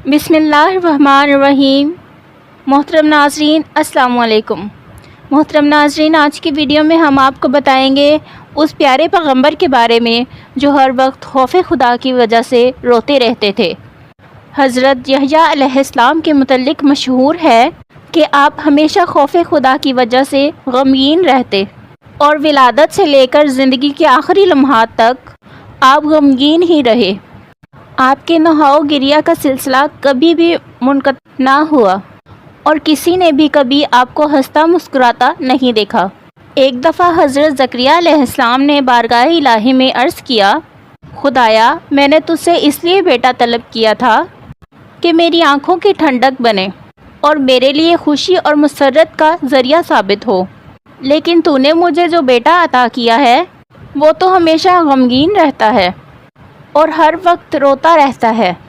बिस्मिल्लाहिर्रहमानिर्रहीम। मोहतरम नाज़रीन, अस्सलाम वालेकुम। मोहतरम नाज़रीन, आज की वीडियो में हम आपको बताएंगे उस प्यारे पैगंबर के बारे में जो हर वक्त खौफ खुदा की वजह से रोते रहते थे। हज़रत यहया अलैहिस्सलाम के मुतल्लिक मशहूर है कि आप हमेशा खौफ खुदा की वजह से गमगीन रहते और विलादत से लेकर ज़िंदगी के आखिरी लम्हात तक आप गमगीन ही रहे। आपके नहाओ गिरिया का सिलसिला कभी भी मुनक़ता ना हुआ और किसी ने भी कभी आपको हंसता मुस्कुराता नहीं देखा। एक दफ़ा हज़रत ज़करिया अलैहिस्सलाम ने बारगाह इलाही में अर्ज़ किया, खुदाया, मैंने तुझसे इसलिए बेटा तलब किया था कि मेरी आँखों की ठंडक बने और मेरे लिए खुशी और मसरत का ज़रिया साबित हो, लेकिन तूने मुझे जो बेटा अता किया है वो तो हमेशा गमगीन रहता है और हर वक्त रोता रहता है।